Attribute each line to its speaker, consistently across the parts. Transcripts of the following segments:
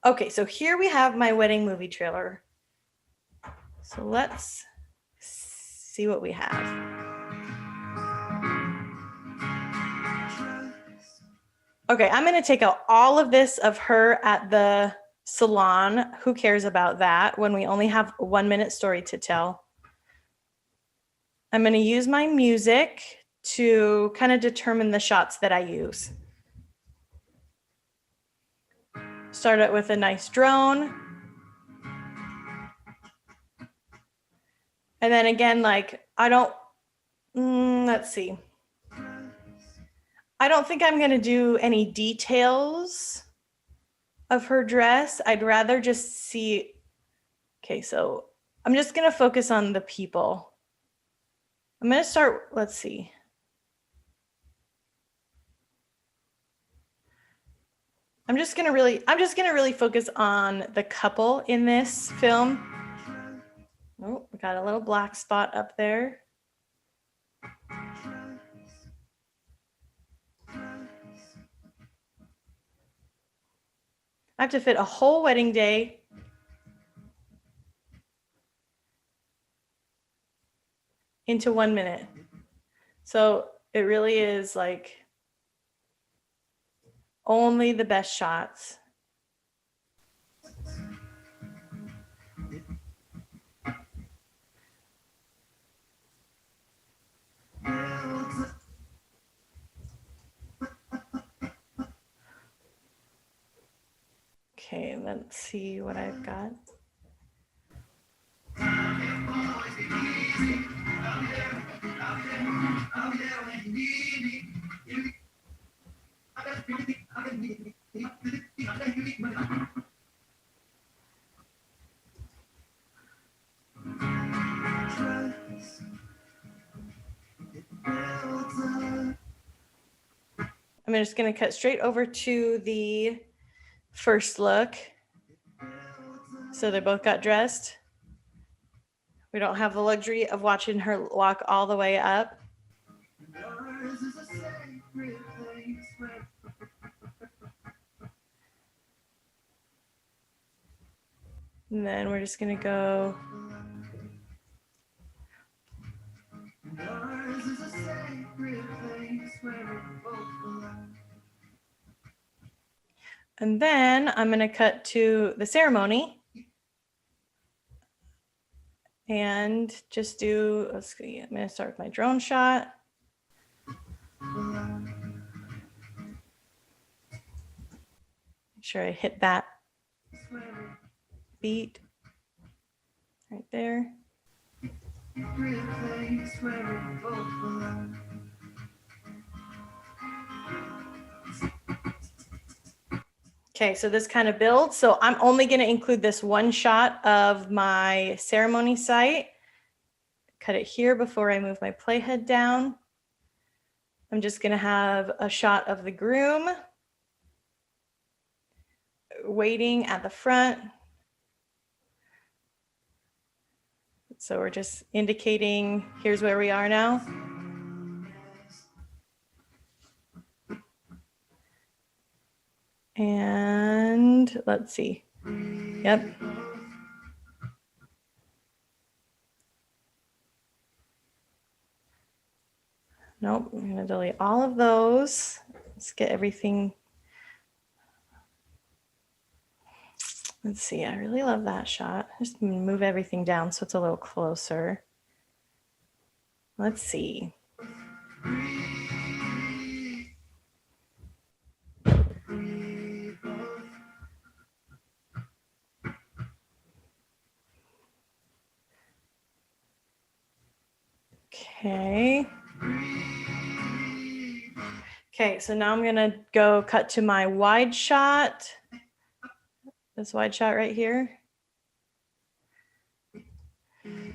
Speaker 1: Okay, so here we have my wedding movie trailer. So let's see what we have. Okay, I'm gonna take out all of this of her at the salon. Who cares about that when we only have a 1 minute story to tell? I'm gonna use my music to kind of determine the shots that I use. Start it with a nice drone. And then again, like, I don't, let's see. I don't think I'm going to do any details of her dress. I'd rather just see. Okay, so I'm just going to focus on the people. I'm going to start, let's see. I'm just going to really focus on the couple in this film. Oh, we got a little black spot up there. I have to fit a whole wedding day into 1 minute. So it really is like only the best shots. Okay, let's see what I've got. I'm just going to cut straight over to the first look. So they both got dressed. We don't have the luxury of watching her walk all the way up. And then we're just going to go. And then I'm going to cut to the ceremony and just do, let's see, I'm going to start with my drone shot. Make sure I hit that beat right there. Okay, so this kind of builds. So I'm only going to include this one shot of my ceremony site. Cut it here before I move my playhead down. I'm just going to have a shot of the groom waiting at the front. So we're just indicating here's where we are now. And let's see. Yep. Nope, I'm going to delete all of those. Let's get everything. Let's see, I really love that shot. Just move everything down so it's a little closer. Let's see. Okay. Okay, so now I'm gonna go cut to my wide shot. This wide shot right here.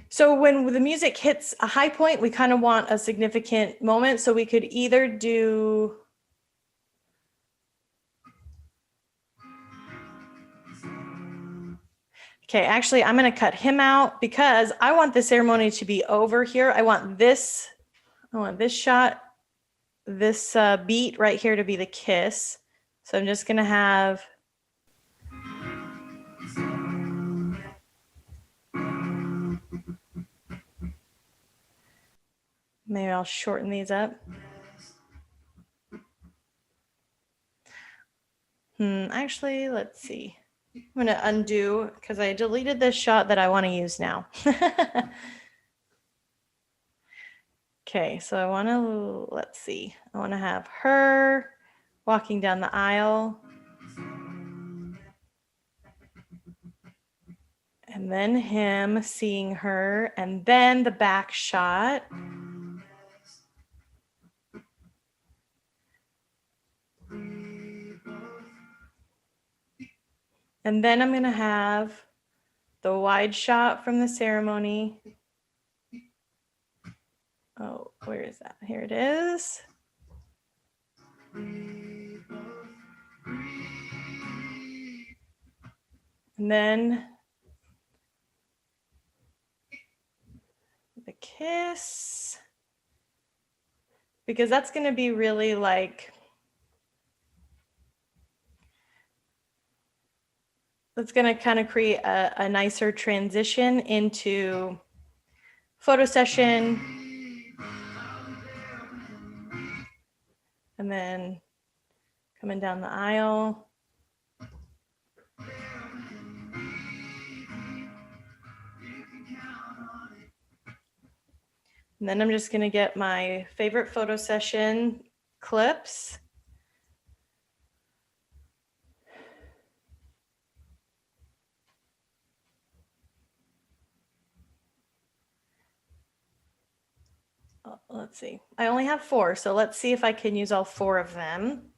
Speaker 1: So when the music hits a high point, we kind of want a significant moment. So we could either do okay, actually, I'm going to cut him out because I want the ceremony to be over here. I want this shot, this beat right here to be the kiss. So I'm just going to have Maybe I'll shorten these up. Actually, let's see. I'm going to undo because I deleted this shot that I want to use now. Okay, so I want to, let's see. I want to have her walking down the aisle. And then him seeing her, and then the back shot. And then I'm going to have the wide shot from the ceremony. Oh, where is that? Here it is. And then the kiss. Because that's going to be really like, that's going to kind of create a nicer transition into photo session. And then coming down the aisle. And then I'm just going to get my favorite photo session clips. Let's see. I only have 4, so let's see if I can use all 4 of them.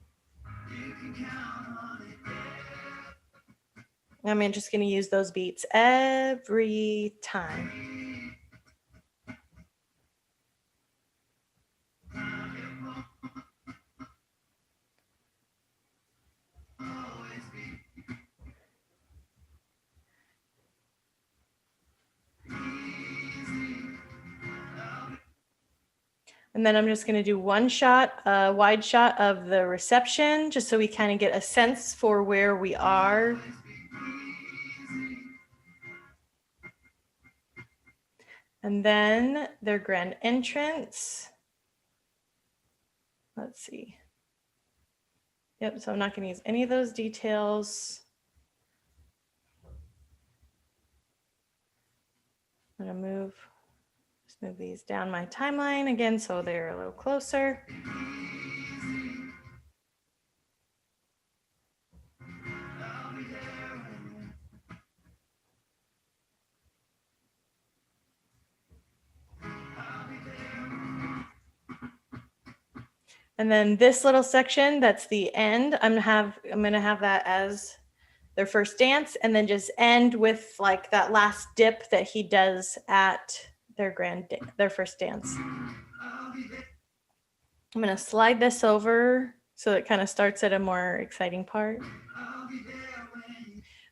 Speaker 1: I'm just going to use those beats every time. And then I'm just going to do one shot, a wide shot of the reception, just so we kind of get a sense for where we are. And then their grand entrance. Let's see. Yep, so I'm not going to use any of those details. I'm going to move these down my timeline again so they're a little closer. And then this little section, that's the end. I'm gonna have that as their first dance, and then just end with like that last dip that he does at their first dance. I'm gonna slide this over so it kind of starts at a more exciting part.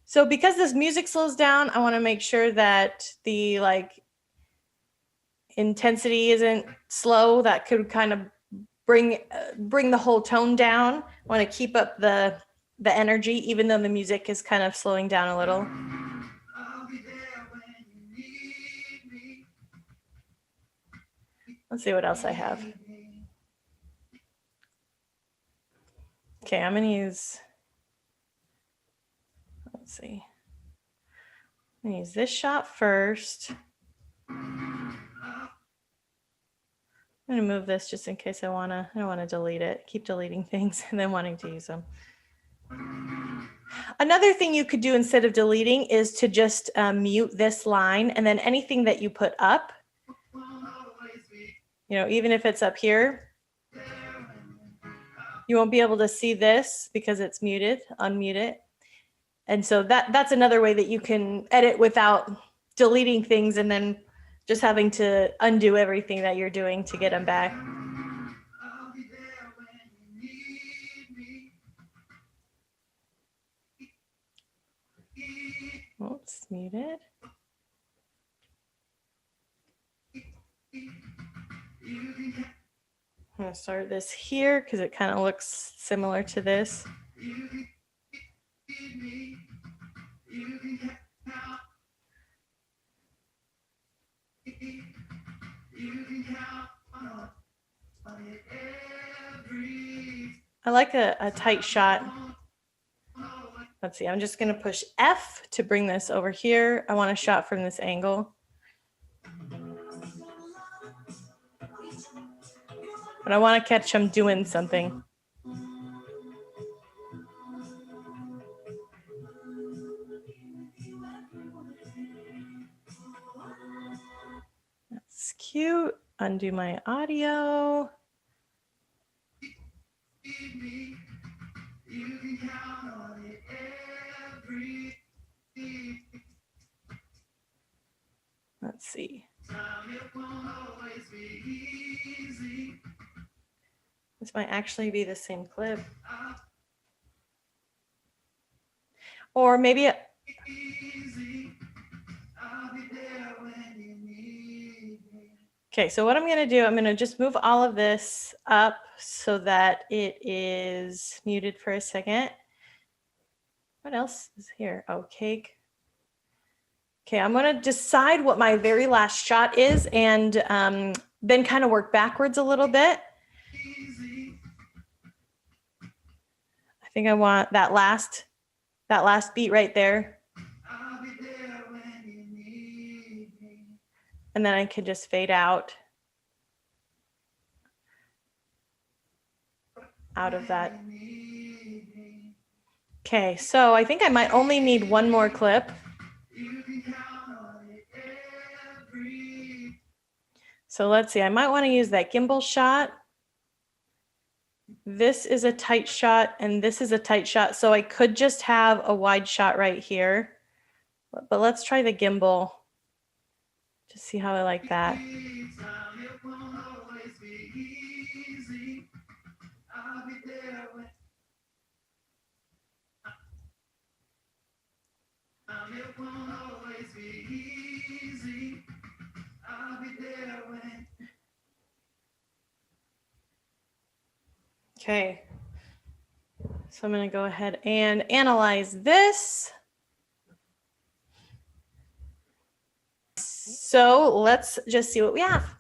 Speaker 1: So because this music slows down, I want to make sure that the like intensity isn't slow. That could kind of bring the whole tone down. I want to keep up the energy, even though the music is kind of slowing down a little. Let's see what else I have. Okay, I'm going to use, let's see. I'm going to use this shot first. I'm going to move this just in case I don't want to delete it. Keep deleting things and then wanting to use them. Another thing you could do instead of deleting is to just mute this line, and then anything that you put up, even if it's up here, you won't be able to see this because it's muted. Unmute it. And so that's another way that you can edit without deleting things and then just having to undo everything that you're doing to get them back. Oops, muted. I'm going to start this here because it kind of looks similar to this. I like a tight shot. Let's see, I'm just going to push F to bring this over here. I want a shot from this angle. But I want to catch him doing something. That's cute. Undo my audio. Let's see. This might actually be the same clip. Or maybe okay, so what I'm going to do, I'm going to just move all of this up so that it is muted for a second. What else is here? Oh, cake. Okay, I'm going to decide what my very last shot is and then kind of work backwards a little bit. I think I want that last beat right there. And then I can just fade out of that. Okay, so I think I might only need one more clip. So let's see, I might want to use that gimbal shot. This is a tight shot and this is a tight shot. So I could just have a wide shot right here, but let's try the gimbal. Just see how I like that. Okay, so I'm going to go ahead and analyze this. So let's just see what we have.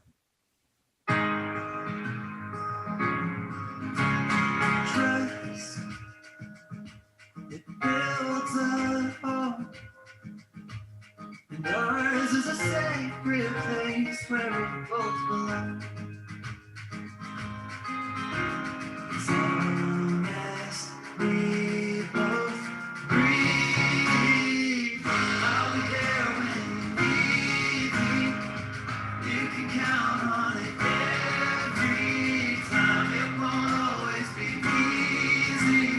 Speaker 2: Trust, it builds a home, and ours is a sacred place where we both belong. As long as we both breathe, I'll be there when you need me. You can count on it every time. It won't always be easy.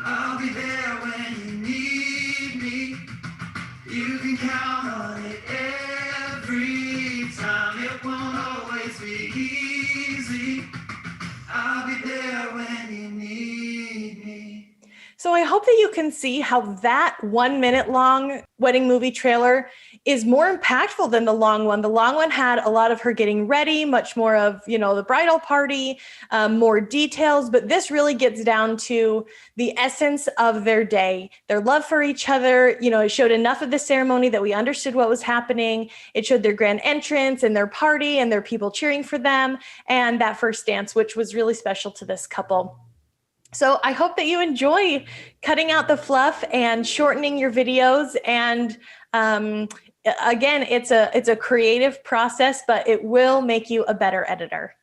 Speaker 2: I'll be there when you need me. You can count on it every time. It won't always be easy. I'll be there when you need me.
Speaker 1: So I hope that you can see how that 1 minute long wedding movie trailer is more impactful than the long one. The long one had a lot of her getting ready, much more of, you know, the bridal party, more details, but this really gets down to the essence of their day, their love for each other. You know, it showed enough of the ceremony that we understood what was happening. It showed their grand entrance and their party and their people cheering for them, and that first dance, which was really special to this couple. So I hope that you enjoy cutting out the fluff and shortening your videos. And again, it's a creative process, but it will make you a better editor.